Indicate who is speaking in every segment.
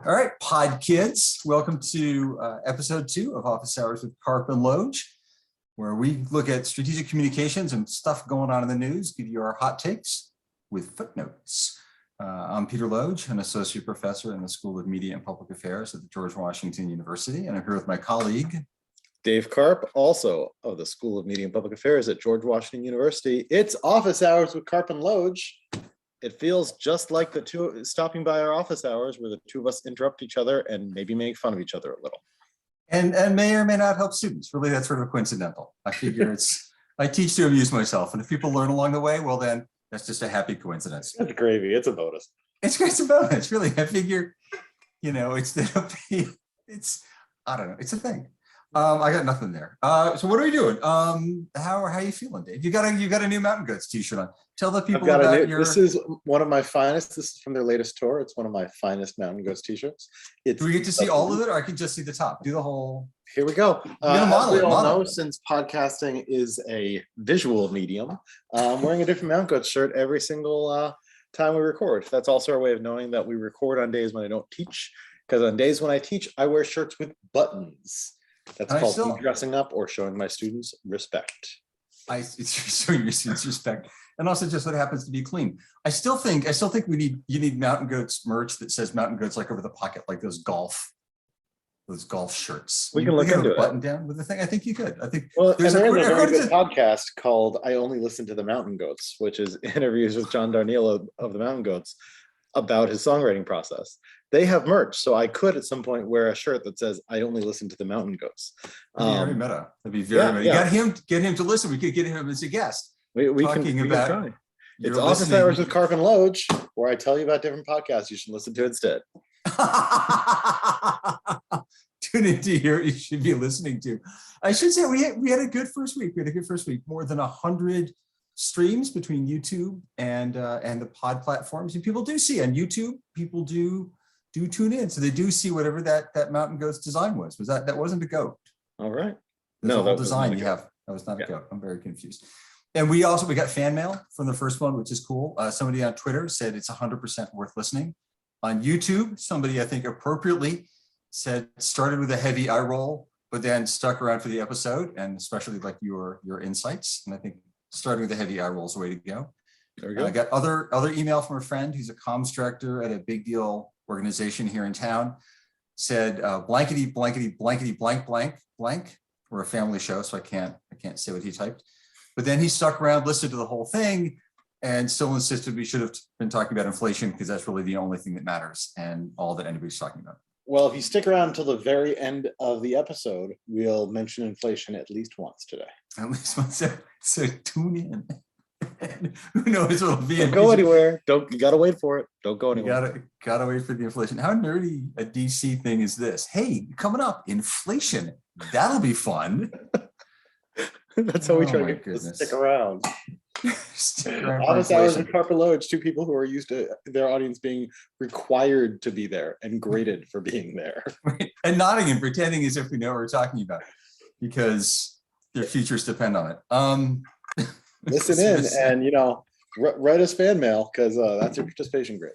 Speaker 1: All right, pod kids, welcome to episode 2 of Office Hours with Carp and Loge, where we look at strategic communications and stuff going on in the news, give you our hot takes with footnotes. I'm Peter Loge, an associate professor in the School of Media and Public Affairs at the George Washington University, and I'm here with my colleague,
Speaker 2: Dave Carp, also of the School of Media and Public Affairs at George Washington University. It's Office Hours with Carp and Loge. It feels just like the two stopping by our office hours where the two of us interrupt each other and maybe make fun of each other a little.
Speaker 1: And may or may not help students. Really, that's sort of coincidental. I figure I teach to amuse myself, and if people learn along the way, well then, that's just a happy coincidence.
Speaker 2: That's gravy. It's a bonus.
Speaker 1: It's a bonus, really. I figure, I don't know, it's a thing. I got nothing there. So what are we doing? How are you feeling, Dave? You got a new Mountain Goats t-shirt on. Tell the people about
Speaker 2: This is one of my finest. This is from their latest tour. It's one of my finest Mountain Goats t-shirts.
Speaker 1: Do we get to see all of it, or I can just see the top? Do the whole.
Speaker 2: Here we go.
Speaker 1: As we all
Speaker 2: know, since podcasting is a visual medium, I'm wearing a different Mountain Goats shirt every single time we record. That's also our way of knowing that we record on days when I don't teach, because on days when I teach, I wear shirts with buttons. That's called me dressing up or showing my students respect.
Speaker 1: It's showing your students respect, and also just what happens to be clean. I still think you need Mountain Goats merch that says Mountain Goats like over the pocket, like those golf shirts.
Speaker 2: We can look into it.
Speaker 1: Button down with the thing. I think you could. I think
Speaker 2: there's a very good podcast called "I Only Listen to the Mountain Goats," which is interviews with John Darnielle of the Mountain Goats about his songwriting process. They have merch, so I could at some point wear a shirt that says "I only listen to the Mountain Goats."
Speaker 1: That'd be very meta. That'd be very meta. Yeah. Get him to listen. We could get him as a guest.
Speaker 2: We can try. It's Office Hours with Carp and Loge, where I tell you about different podcasts you should listen to instead.
Speaker 1: Tune into here. You should be listening to. I should say we had a good first week. More than 100 streams between YouTube and the pod platforms. And people do see on YouTube. People do tune in, so they do see whatever that Mountain Goats design was. That wasn't a goat?
Speaker 2: All right.
Speaker 1: No, that design you have. That was not a goat. I'm very confused. And we got fan mail from the first one, which is cool. Somebody on Twitter said it's 100% worth listening. On YouTube, somebody I think appropriately said started with a heavy eye roll, but then stuck around for the episode, and especially like your insights. And I think starting with a heavy eye roll is the way to go.
Speaker 2: There we go.
Speaker 1: I got other email from a friend who's a comms director at a big deal organization here in town. Said blankety blankety blankety blank blank blank. We're a family show, so I can't say what he typed. But then he stuck around, listened to the whole thing, and still insisted we should have been talking about inflation because that's really the only thing that matters and all that anybody's talking about.
Speaker 2: Well, if you stick around until the very end of the episode, we'll mention inflation at least once today.
Speaker 1: At least once. So tune in. Who knows what'll be?
Speaker 2: Don't go anywhere. You gotta wait for it. Don't go anywhere.
Speaker 1: You gotta wait for the inflation. How nerdy a DC thing is this? Hey, coming up, inflation. That'll be fun.
Speaker 2: That's how we try to get people to stick around. Office Hours and Carp and Loge, two people who are used to their audience being required to be there and graded for being there.
Speaker 1: And nodding and pretending as if we know what we're talking about because their futures depend on it.
Speaker 2: Listen in and write us fan mail because that's your participation grade.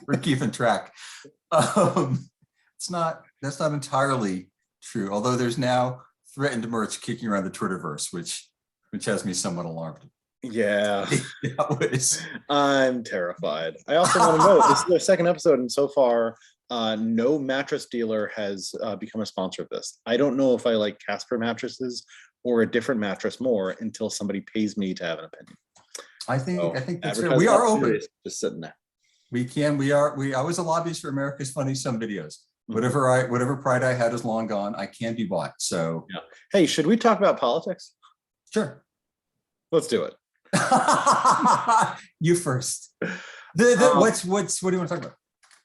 Speaker 1: we're keeping track. That's not entirely true, although there's now threatened merch kicking around the Twitterverse, which has me somewhat alarmed.
Speaker 2: Yeah. I'm terrified. I also want to note this is their second episode, and so far no mattress dealer has become a sponsor of this. I don't know if I like Casper mattresses or a different mattress more until somebody pays me to have an opinion.
Speaker 1: I think that's fair. We are open.
Speaker 2: Just sitting there.
Speaker 1: I was a lobbyist for America's Funniest Some Videos. Whatever pride I had is long gone. I can be bought. So
Speaker 2: yeah. Hey, should we talk about politics?
Speaker 1: Sure.
Speaker 2: Let's do it.
Speaker 1: You first. What do you want to talk about?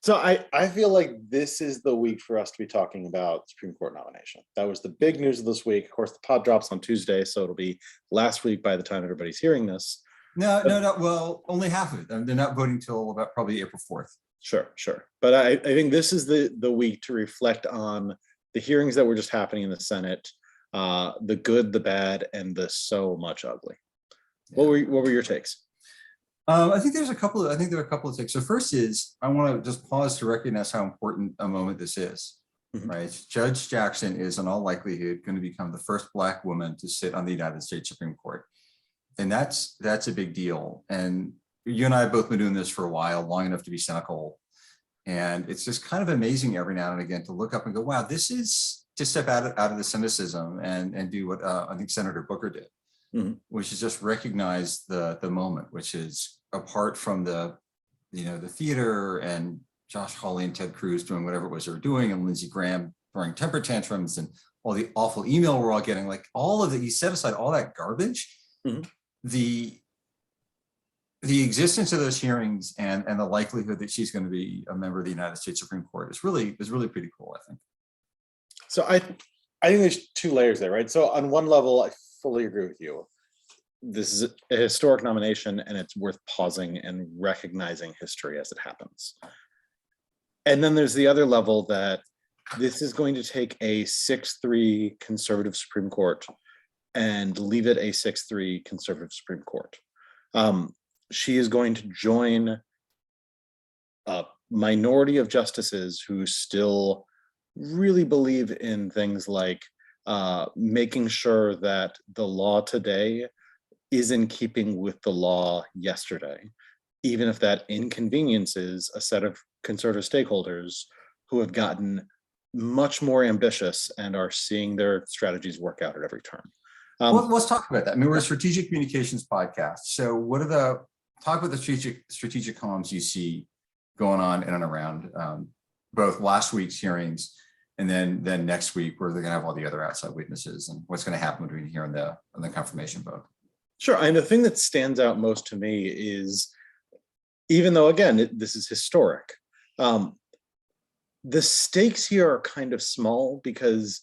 Speaker 2: So I feel like this is the week for us to be talking about Supreme Court nomination. That was the big news of this week. Of course, the pod drops on Tuesday, so it'll be last week by the time everybody's hearing this.
Speaker 1: No. Well, only half of it. They're not voting till about probably April 4th.
Speaker 2: Sure. But I think this is the week to reflect on the hearings that were just happening in the Senate, the good, the bad, and the so much ugly. Yeah. What were your takes?
Speaker 1: I think there are a couple of things. So first is, I want to just pause to recognize how important a moment this is, right? Judge Jackson is in all likelihood going to become the first Black woman to sit on the United States Supreme Court. And that's a big deal. And you and I have both been doing this for a while, long enough to be cynical. And it's just kind of amazing every now and again to look up and go, wow, this is to step out of the cynicism and do what I think Senator Booker did, which is just recognize the moment, which is apart from the theater and Josh Hawley and Ted Cruz doing whatever it was they were doing, and Lindsey Graham throwing temper tantrums and all the awful email we're all getting, like all of it, you set aside all that garbage. The existence of those hearings and the likelihood that she's going to be a member of the United States Supreme Court is really pretty cool, I think.
Speaker 2: So I think there's two layers there, right? So on one level, I fully agree with you. This is a historic nomination, and it's worth pausing and recognizing history as it happens. And then there's the other level that this is going to take a 6-3 conservative Supreme Court and leave it a 6-3 conservative Supreme Court. She is going to join a minority of justices who still really believe in things like making sure that the law today is in keeping with the law yesterday, even if that inconveniences a set of conservative stakeholders who have gotten much more ambitious and are seeing their strategies work out at every turn.
Speaker 1: Well, let's talk about that. I mean, we're a strategic communications podcast. So what are talk about the strategic columns you see going on in and around both last week's hearings and then next week, where they're going to have all the other outside witnesses, and what's going to happen between here and the confirmation vote.
Speaker 2: Sure. And the thing that stands out most to me is, even though, again, this is historic, the stakes here are kind of small because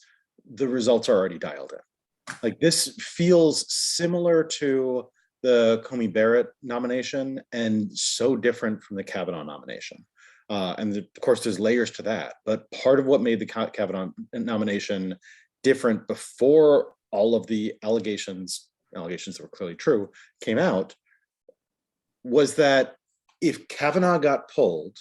Speaker 2: the results are already dialed in. Like, this feels similar to the Comey Barrett nomination and so different from the Kavanaugh nomination. And of course, there's layers to that. But part of what made the Kavanaugh nomination different before all of the allegations that were clearly true came out was that if Kavanaugh got pulled,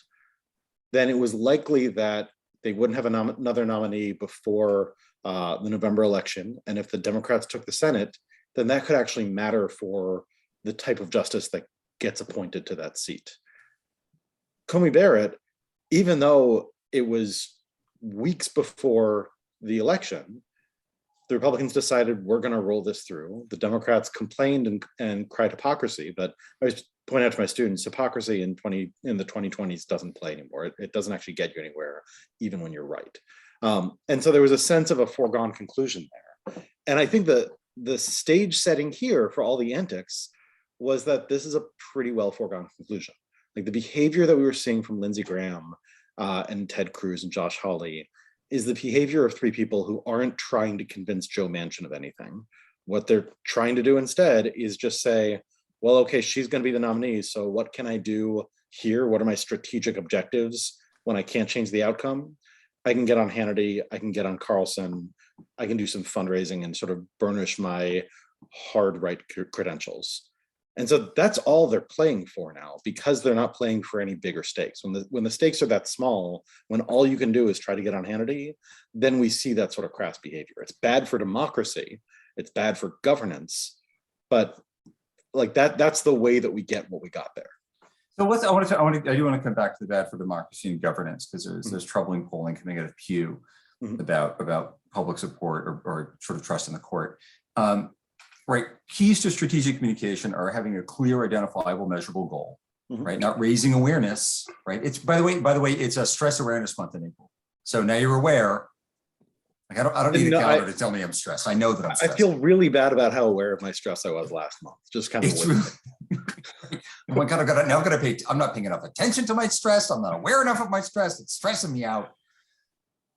Speaker 2: then it was likely that they wouldn't have another nominee before the November election. And if the Democrats took the Senate, then that could actually matter for the type of justice that gets appointed to that seat. Comey Barrett, even though it was weeks before the election, the Republicans decided we're going to roll this through. The Democrats complained and cried hypocrisy, but I was pointing out to my students, hypocrisy in the 2020s doesn't play anymore. It doesn't actually get you anywhere, even when you're right. And so there was a sense of a foregone conclusion there. And I think the stage setting here for all the antics was that this is a pretty well foregone conclusion. Like, the behavior that we were seeing from Lindsey Graham and Ted Cruz and Josh Hawley is the behavior of three people who aren't trying to convince Joe Manchin of anything. What they're trying to do instead is just say, well, okay, she's going to be the nominee, so what can I do here? What are my strategic objectives when I can't change the outcome? I can get on Hannity, I can get on Carlson, I can do some fundraising and sort of burnish my hard right credentials. And so that's all they're playing for now, because they're not playing for any bigger stakes. When the stakes are that small, when all you can do is try to get on Hannity, then we see that sort of crass behavior. It's bad for democracy, it's bad for governance, but like that's the way that we get what we got there.
Speaker 1: So I do want to come back to the bad for democracy and governance, because there's troubling polling coming out of Pew about public support or sort of trust in the court. Right, keys to strategic communication are having a clear, identifiable, measurable goal. Right, not raising awareness. Right, it's by the way, it's a stress awareness month in April. So now you're aware. Like, I don't need a calendar to tell me I'm stressed. I know that I'm stressed.
Speaker 2: I feel really bad about how aware of my stress I was last month. Just kind of.
Speaker 1: Oh my God, I'm not paying enough attention to my stress. I'm not aware enough of my stress. It's stressing me out.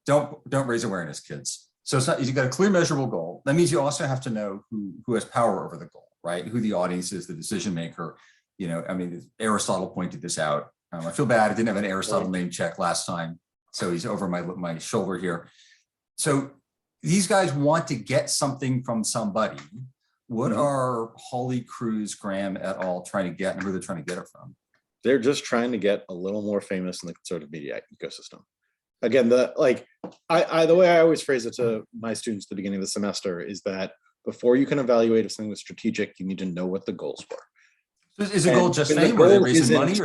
Speaker 1: Don't raise awareness, kids. So it's not, you've got a clear, measurable goal. That means you also have to know who has power over the goal, right? Who the audience is, the decision maker. I mean, Aristotle pointed this out. I feel bad I didn't have an Aristotle name check last time, so he's over my shoulder here. So these guys want to get something from somebody, what
Speaker 2: Mhm.
Speaker 1: are Holly, Cruz, Graham et al. Trying to get, and who they're trying to get it from?
Speaker 2: They're just trying to get a little more famous in the conservative media ecosystem. Again, the way I always phrase it to my students at the beginning of the semester is that before you can evaluate if something was strategic, you need to know what the goals were.
Speaker 1: Is the goal just
Speaker 2: And the
Speaker 1: fame? Are they
Speaker 2: goal
Speaker 1: raising
Speaker 2: isn't
Speaker 1: money?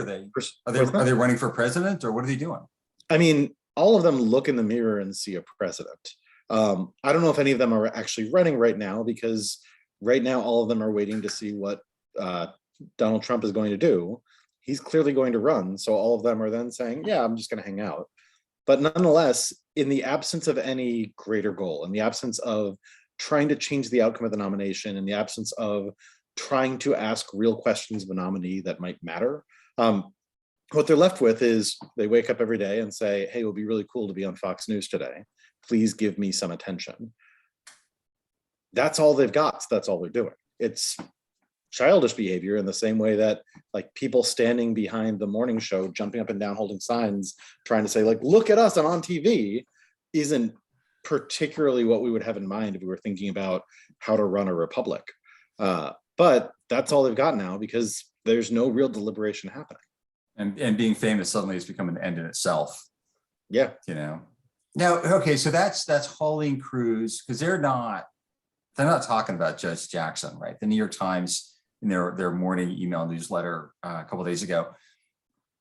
Speaker 1: Are they running for president, or what are they doing?
Speaker 2: I mean, all of them look in the mirror and see a president. I don't know if any of them are actually running right now, because right now all of them are waiting to see what Donald Trump is going to do. He's clearly going to run, so all of them are then saying, yeah, I'm just going to hang out. But nonetheless, in the absence of any greater goal, in the absence of trying to change the outcome of the nomination, in the absence of trying to ask real questions of a nominee that might matter, what they're left with is they wake up every day and say, hey, it would be really cool to be on Fox News today. Please give me some attention. That's all they've got. So that's all they're doing. It's childish behavior, in the same way that like people standing behind the morning show, jumping up and down, holding signs, trying to say like, look at us, I'm on TV, isn't particularly what we would have in mind if we were thinking about how to run a republic. But that's all they've got now, because there's no real deliberation happening.
Speaker 1: And being famous suddenly has become an end in itself.
Speaker 2: Yeah.
Speaker 1: Now, okay, so that's Hawley and Cruz, because they're not talking about Judge Jackson, right? The New York Times, in their morning email newsletter a couple of days ago,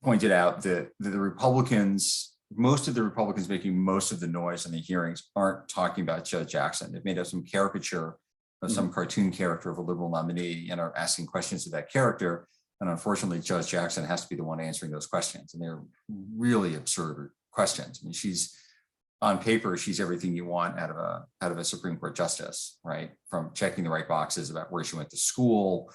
Speaker 1: pointed out that the Republicans, most of the Republicans making most of the noise in the hearings, aren't talking about Judge Jackson. They've made up some caricature of some cartoon character of a liberal nominee and are asking questions of that character. And unfortunately, Judge Jackson has to be the one answering those questions. And they're really absurd questions. I mean, on paper, she's everything you want out of a Supreme Court justice, right? From checking the right boxes about where she went to school.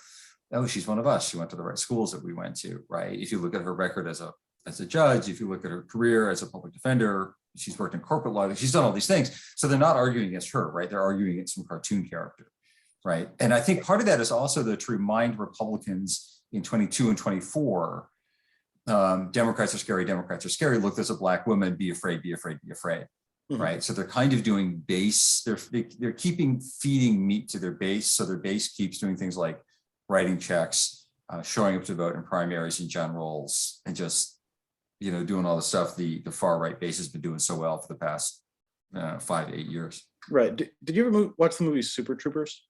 Speaker 1: Oh, she's one of us. She went to the right schools that we went to, right? If you look at her record as a judge, if you look at her career as a public defender, she's worked in corporate law, she's done all these things. So they're not arguing against her, right? They're arguing against some cartoon character, right? And I think part of that is also to remind Republicans in 22 and 24, Democrats are scary, look, there's a black woman, be afraid, be afraid, be afraid. Right. So they're kind of doing base, they're feeding meat to their base. So their base keeps doing things like writing checks, showing up to vote in primaries and generals, and just, doing all the stuff the far right base has been doing so well for the past 5 to 8 years.
Speaker 2: Right. Did you ever watch the movie Super Troopers?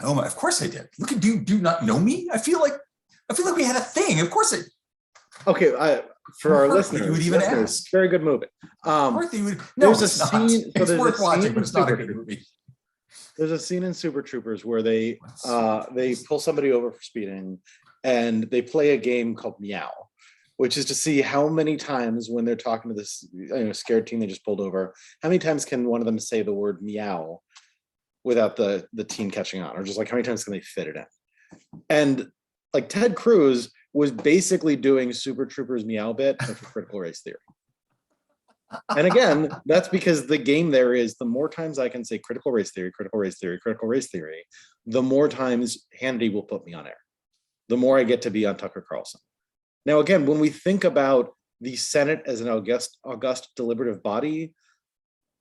Speaker 1: Oh my, of course I did. Look at do not know me? I feel like we had a thing. Of course
Speaker 2: Okay, for our listeners,
Speaker 1: you would even ask.
Speaker 2: Very good movie.
Speaker 1: There's a scene. It's worth watching, but it's not a good movie.
Speaker 2: There's a scene in Super Troopers where they pull somebody over for speeding, and they play a game called Meow, which is to see how many times when they're talking to this scared teen they just pulled over, how many times can one of them say the word meow without the teen catching on, or just like how many times can they fit it in? And like Ted Cruz was basically doing Super Troopers Meow bit for critical race theory. And again, that's because the game there is the more times I can say critical race theory, the more times Hannity will put me on air. The more I get to be on Tucker Carlson. Now, again, when we think about the Senate as an august deliberative body,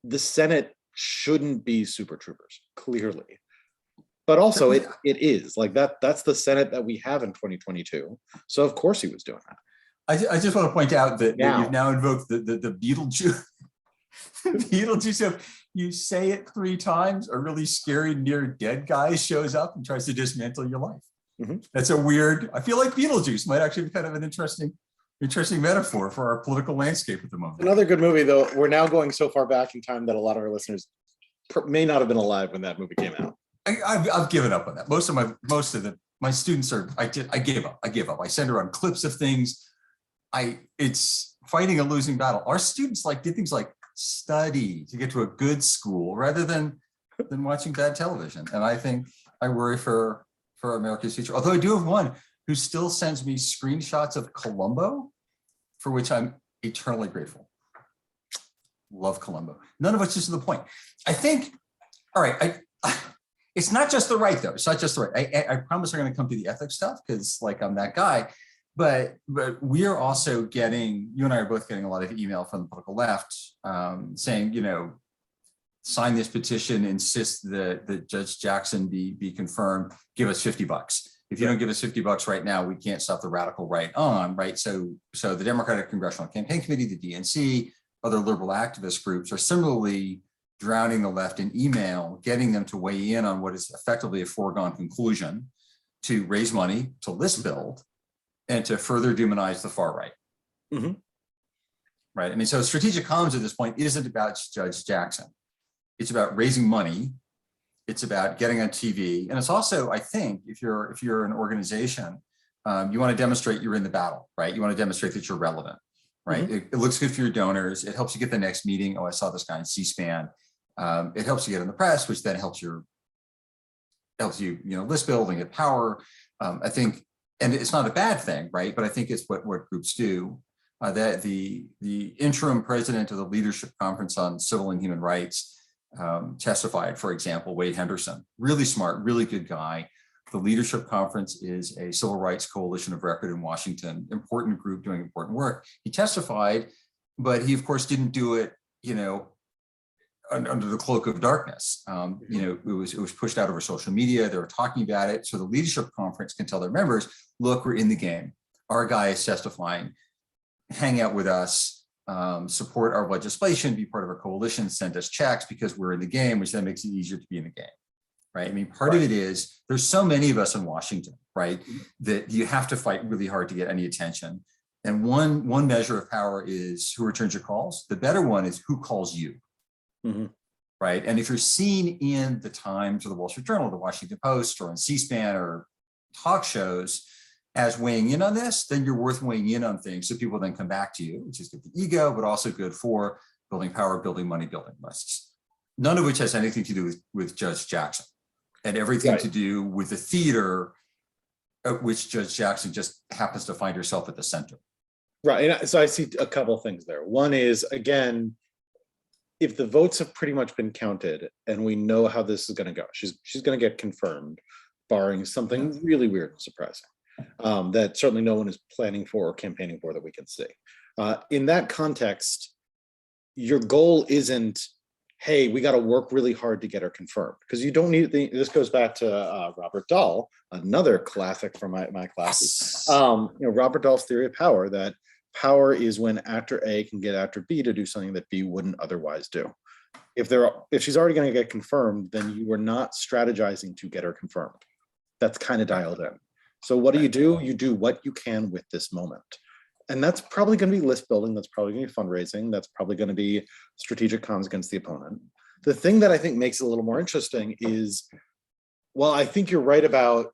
Speaker 2: the Senate shouldn't be Super Troopers, clearly. But also it is like that. That's the Senate that we have in 2022. So of course he was doing that.
Speaker 1: I just want to point out that you've now invoked the Beetlejuice. Beetlejuice. So you say it 3 times, a really scary near dead guy shows up and tries to dismantle your life. That's a weird. I feel like Beetlejuice might actually be kind of an interesting metaphor for our political landscape at the moment.
Speaker 2: Another good movie, though. We're now going so far back in time that a lot of our listeners may not have been alive when that movie came out.
Speaker 1: I've given up on that. Most of my students are. I gave up. I send around clips of things. It's fighting a losing battle. Our students did things like study to get to a good school rather than watching bad television. And I think I worry for America's future. Although I do have one who still sends me screenshots of Columbo, for which I'm eternally grateful. Love Columbo. None of which is to the point. I think. All right. It's not just the right, though. It's not just the right. I promise we're going to come to the ethics stuff because, I'm that guy. But we are also getting, you and I are both getting a lot of email from the political left saying, sign this petition, insist that Judge Jackson be confirmed, give us $50. If you don't give us $50 right now, we can't stop the radical right on, right? So the Democratic Congressional Campaign Committee, the DNC, other liberal activist groups are similarly drowning the left in email, getting them to weigh in on what is effectively a foregone conclusion to raise money, to list build, and to further demonize the far right.
Speaker 2: Mhm.
Speaker 1: Right. I mean, so strategic comms at this point isn't about Judge Jackson. It's about raising money. It's about getting on TV. And it's also, I think, if you're an organization, you want to demonstrate you're in the battle, right? You want to demonstrate that you're relevant, right?
Speaker 2: Mhm.
Speaker 1: It looks good for your donors. It helps you get the next meeting. Oh, I saw this guy on C-SPAN. It helps you get in the press, which then helps you list build and get power. I think, and it's not a bad thing, right? But I think it's what groups do. That the interim president of the Leadership Conference on Civil and Human Rights testified, for example, Wade Henderson, really smart, really good guy. The Leadership Conference is a civil rights coalition of record in Washington, important group doing important work. He testified, but he of course didn't do it, under the cloak of darkness. It was pushed out over social media. They were talking about it. So the Leadership Conference can tell their members, look, we're in the game. Our guy is testifying. Hang out with us, support our legislation, be part of our coalition, send us checks because we're in the game, which then makes it easier to be in the game, right? I mean, part of it is there's so many of us in Washington, right, that you have to fight really hard to get any attention. And one measure of power is who returns your calls. The better one is who calls you, right? And if you're seen in the Times or the Wall Street Journal, the Washington Post, or on C-SPAN or talk shows, as weighing in on this, then you're worth weighing in on things. So people then come back to you, which is good for the ego, but also good for building power, building money, building lists. None of which has anything to do with Judge Jackson, and everything to do with the theater at which Judge Jackson just happens to find herself at the center.
Speaker 2: Right. And so I see a couple of things there. One is, again, if the votes have pretty much been counted and we know how this is going to go, she's going to get confirmed, barring something really weird and surprising. That certainly no one is planning for or campaigning for that we can see. In that context, your goal isn't, hey, we got to work really hard to get her confirmed, because you don't need, this goes back to Robert Dahl, another classic from my classes. Robert Dahl's theory of power, that power is when actor A can get actor B to do something that B wouldn't otherwise do. If she's already going to get confirmed, then you are not strategizing to get her confirmed. That's kind of dialed in. So what do? You do what you can with this moment. And that's probably going to be list building. That's probably going to be fundraising. That's probably going to be strategic comms against the opponent. The thing that I think makes it a little more interesting is, well, I think you're right about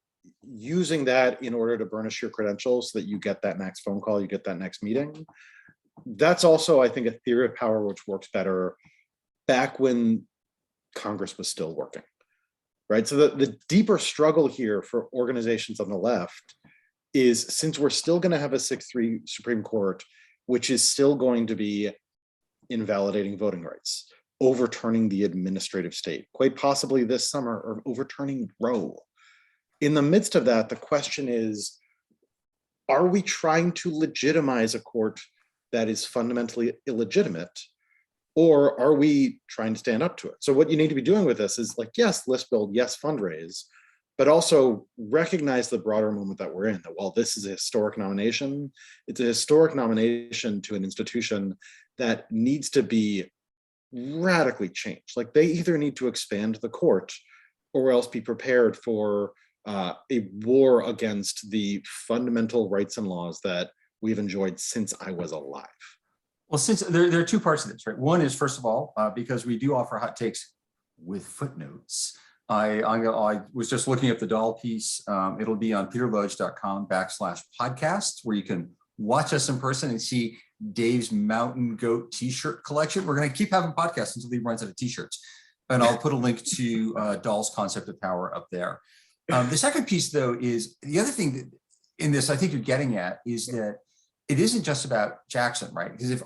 Speaker 2: using that in order to burnish your credentials so that you get that next phone call, you get that next meeting. That's also, I think, a theory of power which works better back when Congress was still working. Right. So the deeper struggle here for organizations on the left is, since we're still going to have a 6-3 Supreme Court, which is still going to be invalidating voting rights, overturning the administrative state, quite possibly this summer, or overturning Roe. In the midst of that, the question is, are we trying to legitimize a court that is fundamentally illegitimate? Or are we trying to stand up to it? So what you need to be doing with this is, like, yes, list build, yes, fundraise, but also recognize the broader moment that we're in, that while this is a historic nomination, it's a historic nomination to an institution that needs to be radically changed. Like, they either need to expand the court or else be prepared for a war against the fundamental rights and laws that we've enjoyed since I was alive.
Speaker 1: Well, since there are two parts of this, right? One is, first of all, because we do offer hot takes with footnotes. I was just looking at the Dahl piece. It'll be on peterlodge.com/podcast, where you can watch us in person and see Dave's Mountain Goat t-shirt collection. We're going to keep having podcasts until he runs out of t-shirts. And I'll put a link to Dahl's concept of power up there. The second piece, though, is the other thing that in this I think you're getting at is that it isn't just about Jackson, right? Because if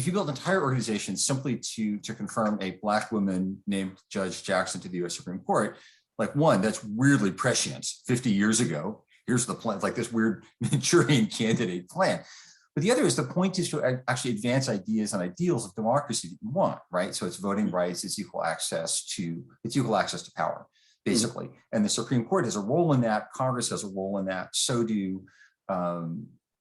Speaker 1: you build entire organizations simply to confirm a Black woman named Judge Jackson to the US Supreme Court, like, one, that's weirdly prescient. 50 years ago, here's the plan, like this weird Manchurian candidate plan. But the other is the point is to actually advance ideas and ideals of democracy that you want, right? So it's voting rights, it's equal access to power, basically. And the Supreme Court has a role in that. Congress has a role in that. So do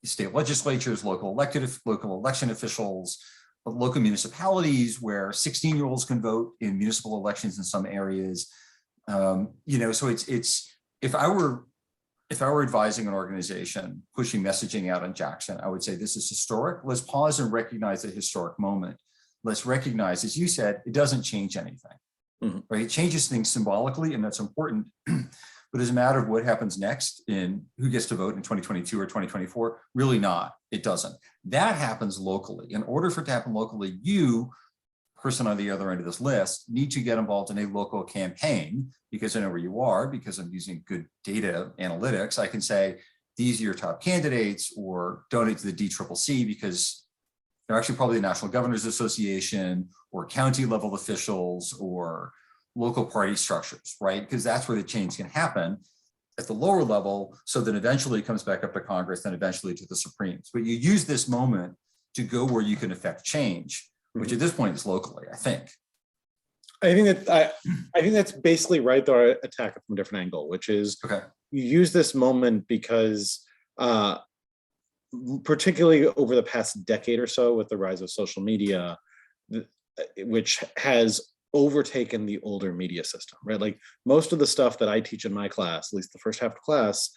Speaker 1: state legislatures, local election officials, local municipalities where 16-year-olds can vote in municipal elections in some areas. So it's if I were advising an organization pushing messaging out on Jackson, I would say this is historic. Let's pause and recognize the historic moment. Let's recognize, as you said, it doesn't change anything, right? It changes things symbolically, and that's important. But as a matter of what happens next in who gets to vote in 2022 or 2024, really not. It doesn't. That happens locally. In order for it to happen locally, you, person on the other end of this list, need to get involved in a local campaign, because I know where you are, because I'm using good data analytics. I can say, these are your top candidates, or donate to the DCCC because they're actually probably the National Governors Association or county level officials or local party structures, right? Because that's where the change can happen at the lower level. So then eventually it comes back up to Congress, then eventually to the Supremes. But you use this moment to go where you can affect change, which at this point is locally, I think.
Speaker 2: I think that's basically right, though I attack it from a different angle, which is you use this moment because particularly over the past decade or so with the rise of social media, which has overtaken the older media system, right? Like most of the stuff that I teach in my class, at least the first half of class,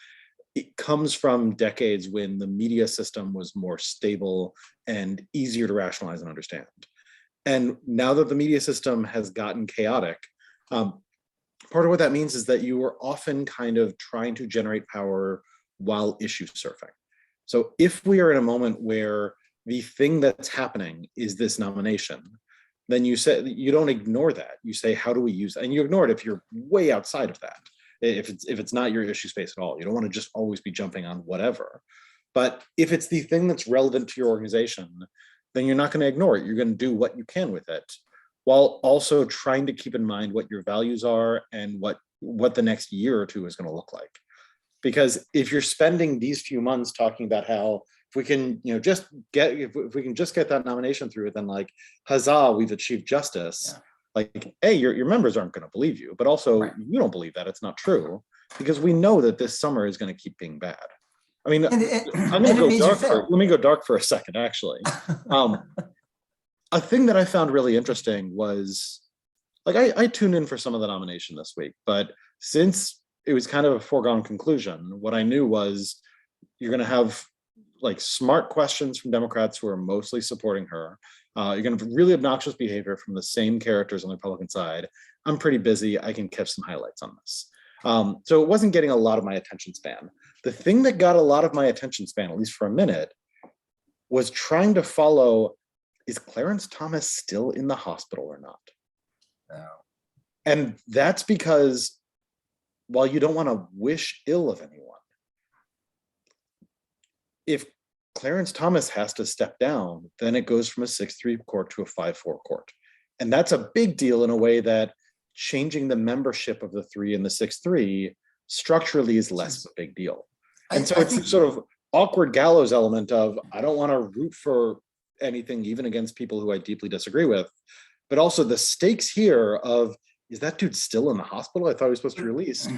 Speaker 2: it comes from decades when the media system was more stable and easier to rationalize and understand. And now that the media system has gotten chaotic, part of what that means is that you are often kind of trying to generate power while issue surfing. So if we are in a moment where the thing that's happening is this nomination, then you don't ignore that. You say, how do we use that? And you ignore it if you're way outside of that. If it's not your issue space at all. You don't want to just always be jumping on whatever. But if it's the thing that's relevant to your organization, then you're not going to ignore it. You're going to do what you can with it, while also trying to keep in mind what your values are and what the next year or two is going to look like. Because if you're spending these few months talking about how if we can, just get that nomination through, then like, huzzah, we've achieved justice. Yeah. Like, A, your members aren't going to believe you, but also you don't believe that. It's not true, because we know that this summer is going to keep being bad. I mean, let me go dark for a second, actually. A thing that I found really interesting was, like, I tuned in for some of the nomination this week, but since it was kind of a foregone conclusion, what I knew was you're going to have like smart questions from Democrats who are mostly supporting her. You're going to have really obnoxious behavior from the same characters on the Republican side. I'm pretty busy. I can catch some highlights on this. So it wasn't getting a lot of my attention span. The thing that got a lot of my attention span, at least for a minute, was trying to follow, is Clarence Thomas still in the hospital or not? No. And that's because while you don't want to wish ill of anyone, if Clarence Thomas has to step down, then it goes from a 6-3 court to a 5-4 court. And that's a big deal in a way that changing the membership of the 3 and the 6-3 structurally is less of a big deal. And so it's this sort of awkward gallows element of, I don't want to root for anything, even against people who I deeply disagree with, but also the stakes here of, is that dude still in the hospital? I thought he was supposed to be released.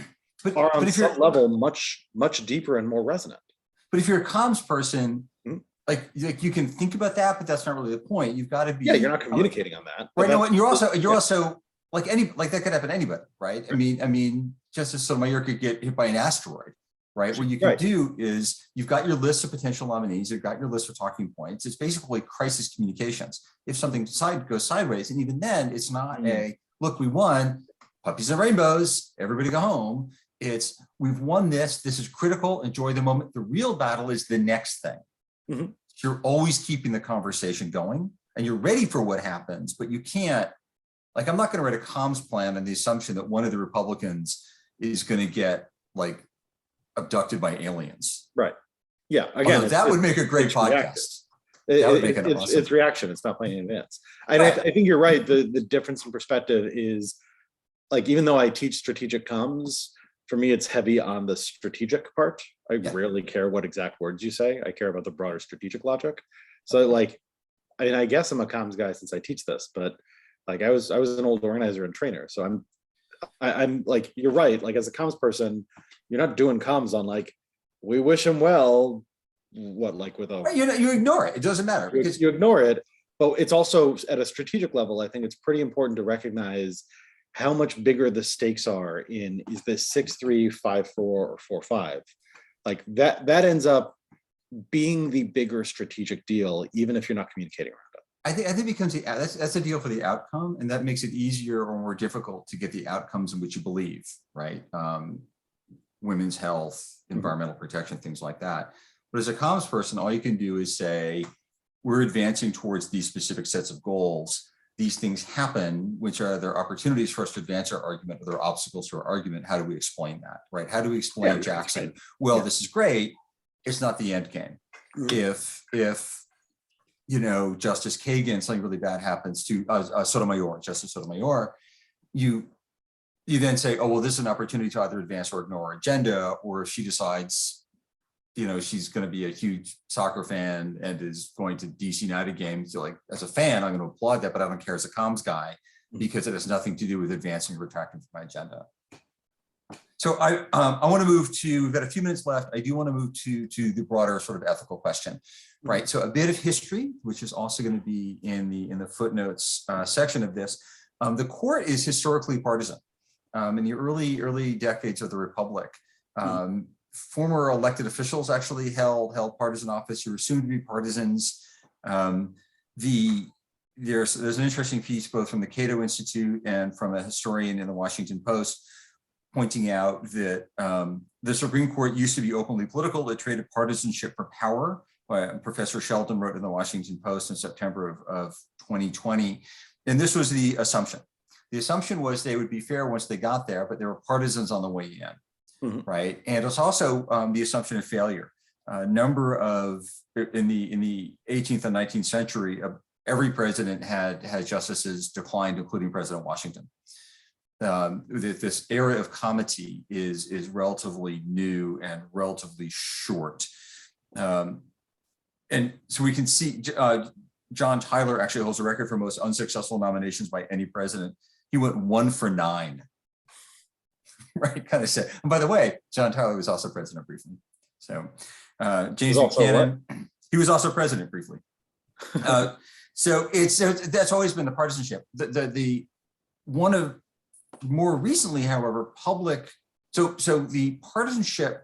Speaker 2: Are on some level much, much deeper and more resonant.
Speaker 1: But if you're a comms person, like you can think about that, but that's not really the point. You've got to be.
Speaker 2: Yeah, you're not communicating on that.
Speaker 1: Right. No, and you're also like that could happen to anybody, right? I mean, Justice Sotomayor could get hit by an asteroid, right? What you can do is you've got your list of potential nominees, you've got your list of talking points. It's basically crisis communications. If something goes sideways, and even then, it's not a look, we won, puppies and rainbows, everybody go home. It's, we've won this. This is critical. Enjoy the moment. The real battle is the next thing. You're always keeping the conversation going, and you're ready for what happens, but you can't. Like, I'm not going to write a comms plan on the assumption that one of the Republicans is going to get like abducted by aliens.
Speaker 2: Right. Yeah. Again,
Speaker 1: that would make a great podcast.
Speaker 2: It's reaction. It's not playing in advance. And I think you're right. The difference in perspective is, like, even though I teach strategic comms, for me, it's heavy on the strategic part. I
Speaker 1: Yeah.
Speaker 2: rarely care what exact words you say. I care about the broader strategic logic. So like, I guess I'm a comms guy since I teach this, but like I was an old organizer and trainer. So I'm like, you're right. Like as a comms person, you're not doing comms on like, we wish him well, what, like with a,
Speaker 1: Right, you ignore it. It doesn't matter because
Speaker 2: you ignore it. But it's also at a strategic level, I think it's pretty important to recognize how much bigger the stakes are in, is this 6-3, 5-4, or 4-5? Like that ends up being the bigger strategic deal, even if you're not communicating around it.
Speaker 1: I think it becomes that's a deal for the outcome, and that makes it easier or more difficult to get the outcomes in which you believe, right? Women's health, environmental protection, things like that. But as a comms person, all you can do is say, we're advancing towards these specific sets of goals. These things happen, which are there opportunities for us to advance our argument, or there are obstacles to our argument. How do we explain that, right? How do we explain Jackson? Well, this is great. It's not the end game. If you know, Justice Kagan, something really bad happens to Justice Sotomayor, you then say, oh, well, this is an opportunity to either advance or ignore our agenda, or if she decides, you know, she's going to be a huge soccer fan and is going to DC United games, so like as a fan, I'm going to applaud that, but I don't care as a comms guy because it has nothing to do with advancing or retracting from my agenda. So I want to move to, we've got a few minutes left. I do want to move to the broader sort of ethical question, right? So a bit of history, which is also going to be in the footnotes section of this. The court is historically partisan. In the early decades of the Republic, former elected officials actually held partisan office who were soon to be partisans. There's an interesting piece both from the Cato Institute and from a historian in the Washington Post pointing out that the Supreme Court used to be openly political. It traded partisanship for power. Professor Sheldon wrote in the Washington Post in September of 2020. And this was the assumption. The assumption was they would be fair once they got there, but there were partisans on the way in, right? And it's also the assumption of failure. A number of, in the 18th and 19th century, every president had justices declined, including President Washington. This era of comity is relatively new and relatively short. And so we can see John Tyler actually holds a record for most unsuccessful nominations by any president. He went 1 for 9, right? Kind of sad. And by the way, John Tyler was also president briefly. So James Buchanan, he was also president briefly. So that's always been the partisanship. The one of more recently, however, so the partisanship,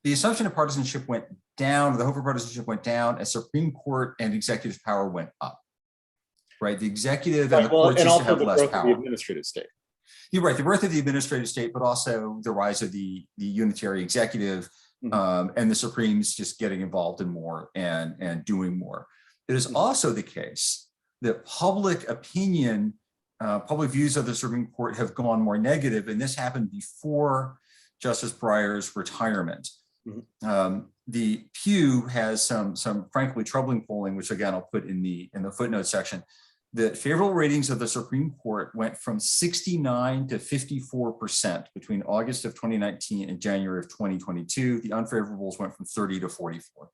Speaker 1: the assumption of partisanship went down, the hope for partisanship went down as Supreme Court and executive power went up, right? The executive and the courts used to have less power.
Speaker 2: The administrative state.
Speaker 1: You're right, the birth of the administrative state, but also the rise of the unitary executive and the Supremes just getting involved in more and doing more. It is also the case that public opinion, public views of the Supreme Court have gone more negative, and this happened before Justice Breyer's retirement. The Pew has some frankly troubling polling, which again I'll put in the footnote section. The favorable ratings of the Supreme Court went from 69 to 54% between August of 2019 and January of 2022. The unfavorables went from 30 to 44.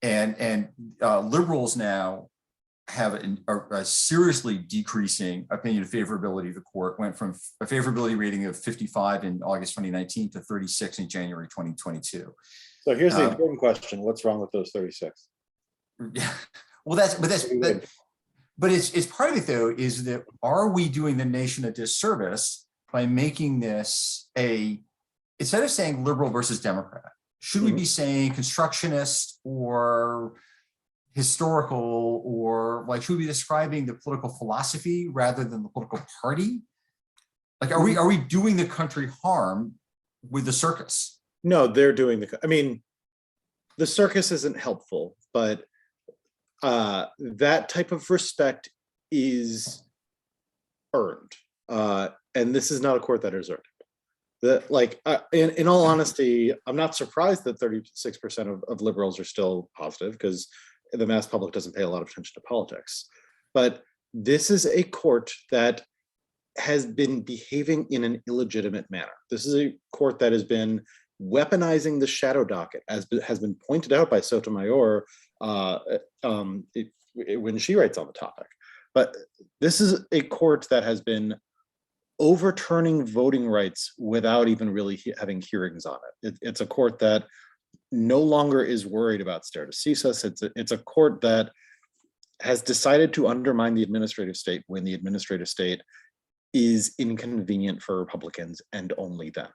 Speaker 1: And liberals now have a seriously decreasing opinion of favorability of the court, went from a favorability rating of 55 in August 2019 to 36 in January 2022.
Speaker 2: So here's the important question: what's wrong with those 36?
Speaker 1: Yeah, well, but it's part of it though, is that are we doing the nation a disservice by making this instead of saying liberal versus Democrat, should we be saying constructionist or historical, or like should we be describing the political philosophy rather than the political party? Like, are we doing the country harm with the circus?
Speaker 2: No, they're doing I mean, the circus isn't helpful, but that type of respect is earned. And this is not a court that has earned it. In all honesty, I'm not surprised that 36% of liberals are still positive, because the mass public doesn't pay a lot of attention to politics. But this is a court that has been behaving in an illegitimate manner. This is a court that has been weaponizing the shadow docket, as has been pointed out by Sotomayor when she writes on the topic. But this is a court that has been overturning voting rights without even really having hearings on it. It's a court that no longer is worried about stare decisis. It's a court that has decided to undermine the administrative state when the administrative state is inconvenient for Republicans and only them.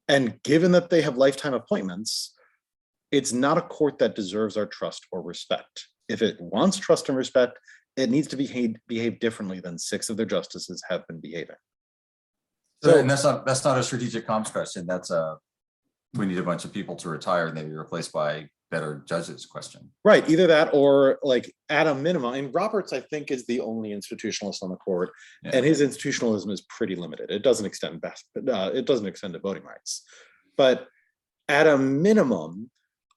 Speaker 2: And given that they have lifetime appointments, it's not a court that deserves our trust or respect. If it wants trust and respect, it needs to behave differently than 6 of their justices have been behaving.
Speaker 1: So, and that's not a strategic comms question. That's we need a bunch of people to retire and they be replaced by better judges question.
Speaker 2: Right, either that or like at a minimum, and Roberts I think is the only institutionalist on the court, and his institutionalism is pretty limited. It doesn't extend to voting rights. But at a minimum,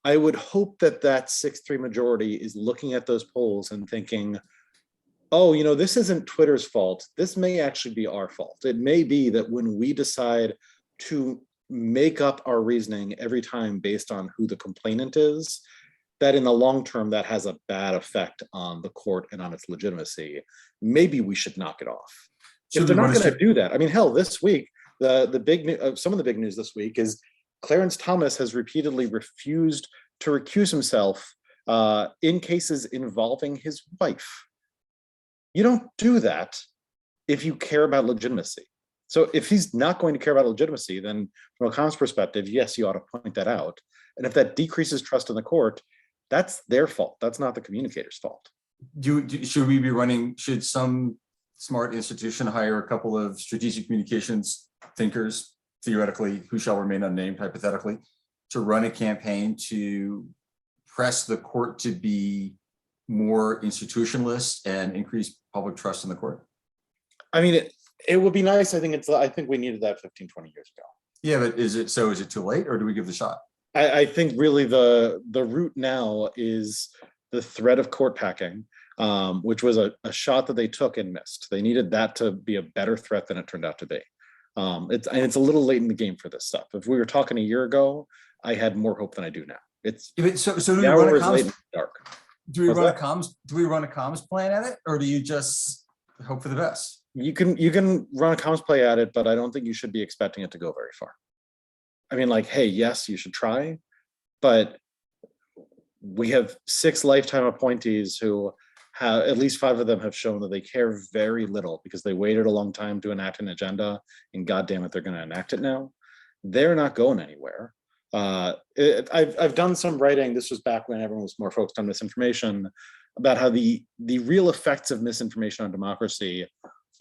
Speaker 2: I would hope that 6-3 majority is looking at those polls and thinking, oh, this isn't Twitter's fault. This may actually be our fault. It may be that when we decide to make up our reasoning every time based on who the complainant is, that in the long term, that has a bad effect on the court and on its legitimacy. Maybe we should knock it off. So if they're not going to do that, I mean, hell, this week, the big news, some of the big news this week is Clarence Thomas has repeatedly refused to recuse himself in cases involving his wife. You don't do that if you care about legitimacy. So if he's not going to care about legitimacy, then from a comms perspective, yes, you ought to point that out. And if that decreases trust in the court, that's their fault. That's not the communicator's fault. Should some smart institution hire a couple of strategic communications thinkers, theoretically, who shall remain unnamed, hypothetically, to run a campaign to press the court to be more institutionalist and increase public trust in the court? I mean, it would be nice. I think we needed that 15, 20 years ago. Yeah, but is it too late, or do we give the shot? I think really the route now is the threat of court packing, which was a shot that they took and missed. They needed that to be a better threat than it turned out to be. It's a little late in the game for this stuff. If we were talking a year ago, I had more hope than I do now. So do we run a comms? Do we run a comms plan at it, or do you just hope for the best? You can run a comms play at it, but I don't think you should be expecting it to go very far. I mean, like, hey, yes, you should try, but we have 6 lifetime appointees who have, at least 5 of them have shown that they care very little because they waited a long time to enact an agenda, and goddamn it, they're going to enact it now. They're not going anywhere. I've done some writing. This was back when everyone was more focused on misinformation, about how the real effects of misinformation on democracy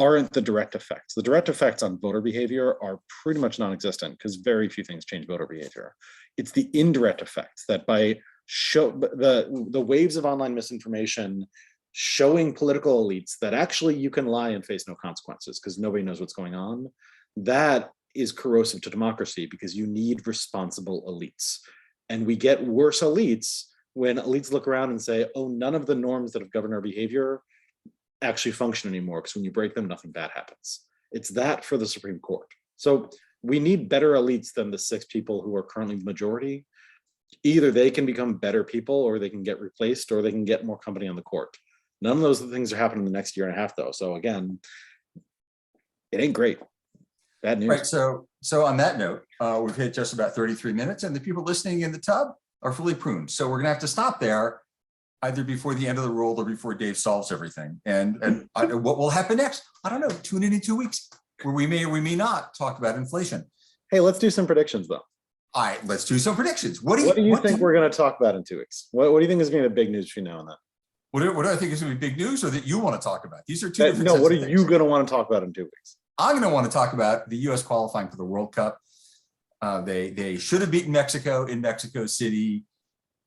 Speaker 2: aren't the direct effects. The direct effects on voter behavior are pretty much non-existent because very few things change voter behavior. It's the indirect effects that by the waves of online misinformation showing political elites that actually you can lie and face no consequences because nobody knows what's going on. That is corrosive to democracy because you need responsible elites. And we get worse elites when elites look around and say, oh, none of the norms that have governed our behavior actually function anymore, because when you break them, nothing bad happens. It's that for the Supreme Court. So we need better elites than the 6 people who are currently the majority. Either they can become better people, or they can get replaced, or they can get more company on the court. None of those things are happening in the next year and a half, though. So again, it ain't great. Bad news. Right. So on that note, we've hit just about 33 minutes, and the people listening in the tub are fully pruned. So we're gonna have to stop there, either before the end of the world or before Dave solves everything. And what will happen next? I don't know. Tune in 2 weeks, where we may or we may not talk about inflation. Hey, let's do some predictions, though. All right, let's do some predictions. What do you think we're going to talk about in 2 weeks? What do you think is going to be the big news between now and then? What do I think is going to be big news, or that you want to talk about? These are two different. No, what are you going to want to talk about in 2 weeks? I'm going to want to talk about the U.S. qualifying for the World Cup. They should have beaten Mexico in Mexico City.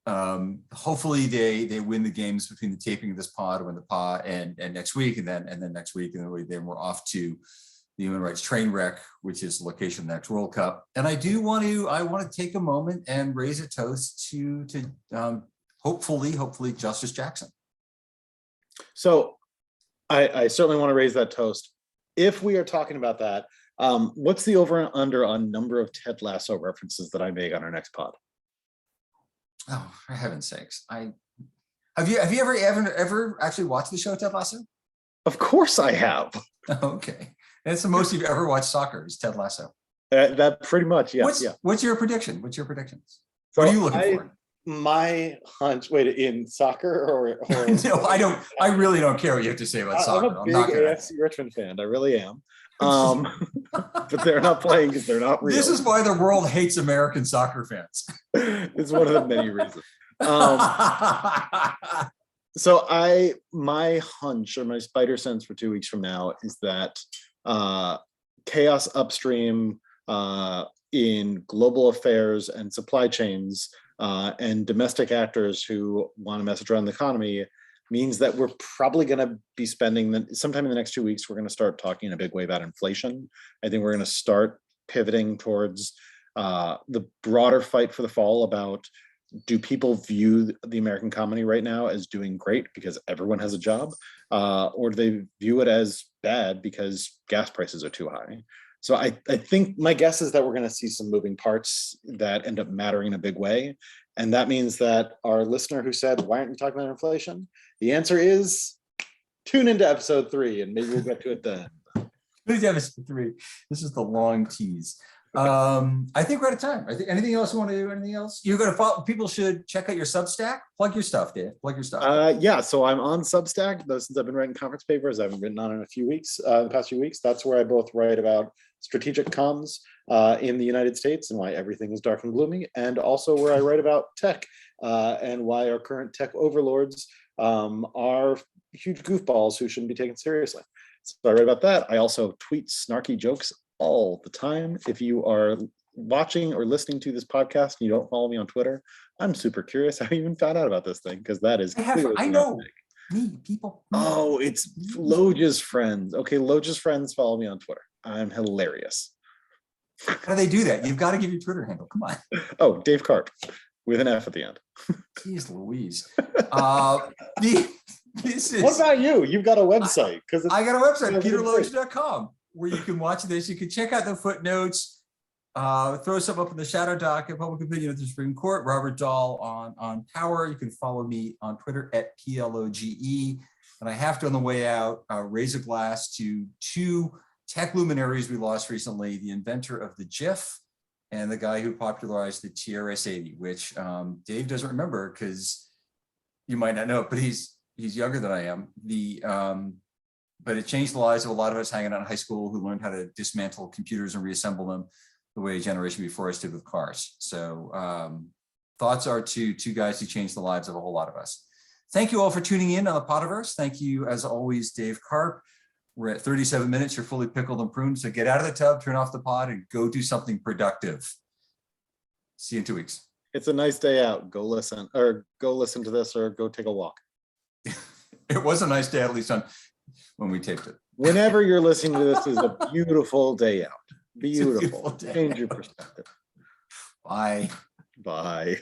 Speaker 2: Hopefully they win the games between the taping of this pod, or in the pod, and next week, and then next week, and then we're off to the human rights train wreck, which is the location of the next World Cup. And I want to take a moment and raise a toast to hopefully Justice Jackson. So I certainly want to raise that toast. if we are talking about that, what's the over and under on number of Ted Lasso references that I make on our next pod?
Speaker 1: Oh, for heaven's sakes. Have you ever actually watched the show Ted Lasso?
Speaker 2: Of course I have.
Speaker 1: Okay. That's the most you've ever watched soccer is Ted Lasso.
Speaker 2: That pretty much, yeah.
Speaker 1: What's your prediction? What's your predictions?
Speaker 2: So
Speaker 1: What are you looking for?
Speaker 2: My hunch, wait, in soccer or
Speaker 1: No, I don't. I really don't care what you have to say about soccer.
Speaker 2: I'm a big AFC Richmond fan. I really am. But they're not playing because they're not real.
Speaker 1: This is why the world hates American soccer fans.
Speaker 2: It's one of the many reasons. So my hunch or my spider sense for 2 weeks from now is that chaos upstream in global affairs and supply chains and domestic actors who want to message around the economy means that we're probably going to be spending sometime in the next 2 weeks, we're going to start talking in a big way about inflation. I think we're going to start pivoting towards the broader fight for the fall about, do people view the American economy right now as doing great because everyone has a job, or do they view it as bad because gas prices are too high? So I think my guess is that we're going to see some moving parts that end up mattering in a big way. And that means that our listener who said, why aren't you talking about inflation? The answer is tune into episode 3 and maybe we'll get to it then.
Speaker 1: Episode 3. This is the long tease. I think we're out of time. I think anything else you want to do? Anything else? You're going to follow, people should check out your Substack. Plug your stuff, Dave. Plug your stuff.
Speaker 2: Yeah, so I'm on Substack, though, since I've been writing conference papers. I haven't written on it in a few weeks, the past few weeks. That's where I both write about strategic comms in the United States and why everything is dark and gloomy, and also where I write about tech and why our current tech overlords are huge goofballs who shouldn't be taken seriously. So I write about that. I also tweet snarky jokes all the time. If you are watching or listening to this podcast and you don't follow me on Twitter, I'm super curious how you even found out about this thing, because that is
Speaker 1: I know me, people.
Speaker 2: Oh, it's Loja's friends. Okay, Loja's friends follow me on Twitter. I'm hilarious.
Speaker 1: How do they do that? You've got to give your Twitter handle. Come on.
Speaker 2: Oh, Dave Karp with an F at the end.
Speaker 1: Jeez Louise.
Speaker 2: What about you? You've got a website. Because
Speaker 1: I got a website, peterloge.com, where you can watch this. You can check out the footnotes, throw some up in the shadow docket, public opinion of the Supreme Court, Robert Dahl on power. You can follow me on Twitter at PLOGE. And I have to, on the way out, raise a glass to 2 tech luminaries we lost recently, the inventor of the GIF and the guy who popularized the TRS-80, which Dave doesn't remember because you might not know, but he's younger than I am. But it changed the lives of a lot of us hanging out in high school who learned how to dismantle computers and reassemble them the way a generation before us did with cars. So thoughts are to 2 guys who changed the lives of a whole lot of us. Thank you all for tuning in on the Podiverse. Thank you, as always, Dave Karp. We're at 37 minutes. You're fully pickled and pruned. So get out of the tub, turn off the pod, and go do something productive. See you in 2 weeks.
Speaker 2: It's a nice day out. Go listen to this, or go take a walk.
Speaker 1: It was a nice day, at least when we taped it.
Speaker 2: Whenever you're listening to this, is a beautiful day out. Beautiful.
Speaker 1: Day.
Speaker 2: Change your perspective.
Speaker 1: Bye.
Speaker 2: Bye.